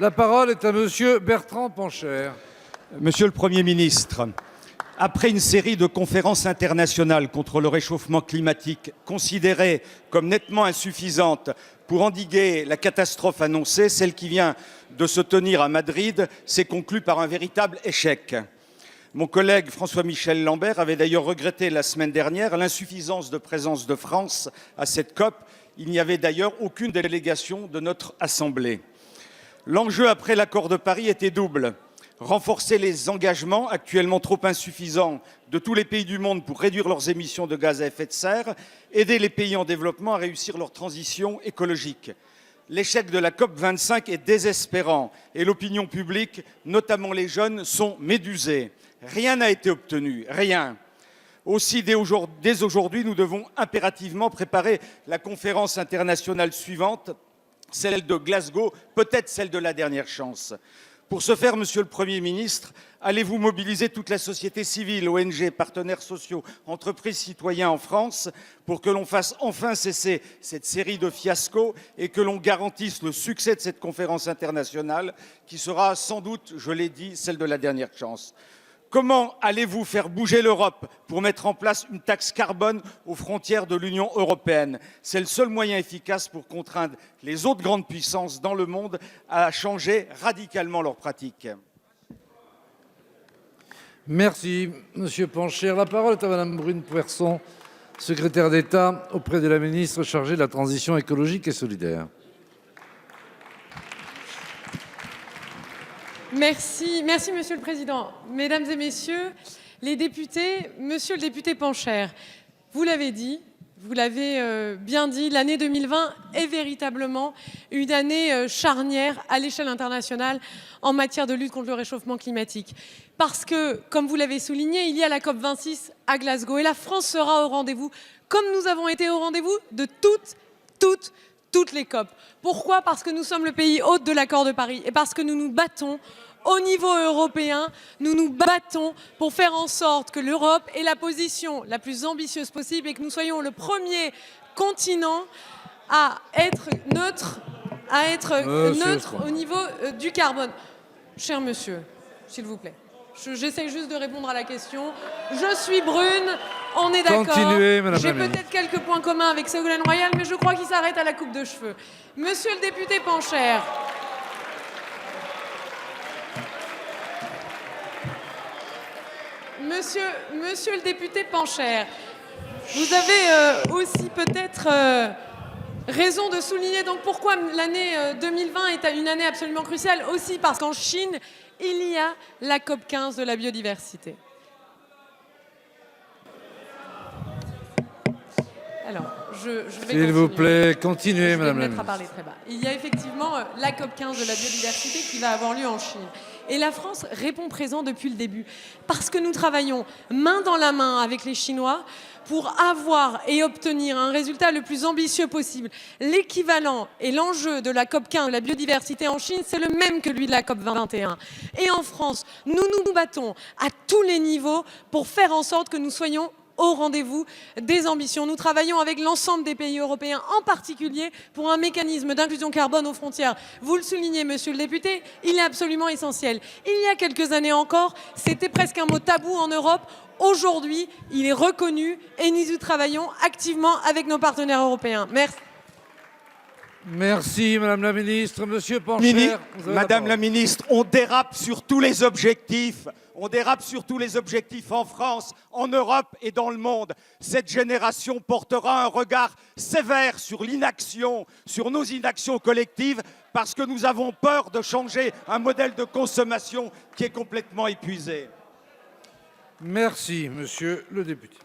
La parole est à Monsieur Bertrand Pancher. Monsieur le Premier ministre, après une série de conférences internationales contre le réchauffement climatique considérées comme nettement insuffisantes pour endiguer la catastrophe annoncée, celle qui vient de se tenir à Madrid s'est conclue par un véritable échec. Mon collègue François-Michel Lambert avait d'ailleurs regretté la semaine dernière l'insuffisance de présence de France à cette COP. Il n'y avait d'ailleurs aucune délégation de notre Assemblée. L'enjeu après l'accord de Paris était double. Renforcer les engagements actuellement trop insuffisants de tous les pays du monde pour réduire leurs émissions de gaz à effet de serre, aider les pays en développement à réussir leur transition écologique. L'échec de la COP25 est désespérant et l'opinion publique, notamment les jeunes, sont médusés. Rien n'a été obtenu, rien. Aussi, dès aujourd'hui, nous devons impérativement préparer la conférence internationale suivante, celle de Glasgow, peut-être celle de la dernière chance. Pour ce faire, Monsieur le Premier ministre, allez-vous mobiliser toute la société civile, ONG, partenaires sociaux, entreprises, citoyens en France, pour que l'on fasse enfin cesser cette série de fiascos et que l'on garantisse le succès de cette conférence internationale qui sera sans doute, je l'ai dit, celle de la dernière chance? Comment allez-vous faire bouger l'Europe pour mettre en place une taxe carbone aux frontières de l'Union européenne? C'est le seul moyen efficace pour contraindre les autres grandes puissances dans le monde à changer radicalement leurs pratiques. Merci, Monsieur Pancher. La parole est à Madame Brune Poirson, secrétaire d'État auprès de la ministre chargée de la transition écologique et solidaire. Merci, Monsieur le Président. Mesdames et Messieurs les députés, Monsieur le député Pancher, vous l'avez dit, vous l'avez bien dit, l'année 2020 est véritablement une année charnière à l'échelle internationale en matière de lutte contre le réchauffement climatique. Parce que, comme vous l'avez souligné, il y a la COP26 à Glasgow et la France sera au rendez-vous, comme nous avons été au rendez-vous de toutes les COP. Pourquoi? Parce que nous sommes le pays hôte de l'accord de Paris et parce que nous nous battons au niveau européen, nous nous battons pour faire en sorte que l'Europe ait la position la plus ambitieuse possible et que nous soyons le premier continent à être neutre, au niveau du carbone. Cher monsieur, s'il vous plaît. J'essaie juste de répondre à la question. Je suis brune, on est d'accord. Continuez, Madame J'ai la ministre. peut-être quelques points communs avec Ségolène Royal, mais je crois qu'il s'arrête à la coupe de cheveux. Monsieur le député Pancher, Monsieur le député Pancher, vous avez aussi peut-être raison de souligner donc pourquoi l'année 2020 est une année absolument cruciale, aussi parce qu'en Chine, il y a la COP15 de la biodiversité. Alors, je vais S'il vous plaît, continuez, Madame la ministre. parler très bas. Il y a effectivement la COP15 de la biodiversité qui va avoir lieu en Chine. Et la France répond présent depuis le début. Parce que nous travaillons main dans la main avec les Chinois pour avoir et obtenir un résultat le plus ambitieux possible. L'équivalent et l'enjeu de la COP15 de la biodiversité en Chine, c'est le même que lui de la COP21. Et en France, nous nous battons à tous les niveaux pour faire en sorte que nous soyons au rendez-vous des ambitions. Nous travaillons avec l'ensemble des pays européens, en particulier pour un mécanisme d'inclusion carbone aux frontières. Vous le soulignez, monsieur le député, il est absolument essentiel. Il y a quelques années encore, c'était presque un mot tabou en Europe. Aujourd'hui, il est reconnu et nous y travaillons activement avec nos partenaires européens. Merci. Merci, Madame la ministre. Monsieur Pancher, Madame la ministre, on dérape sur tous les objectifs. On dérape sur tous les objectifs en France, en Europe et dans le monde. Cette génération portera un regard sévère sur l'inaction, sur nos inactions collectives, parce que nous avons peur de changer un modèle de consommation qui est complètement épuisé. Merci, Monsieur le député.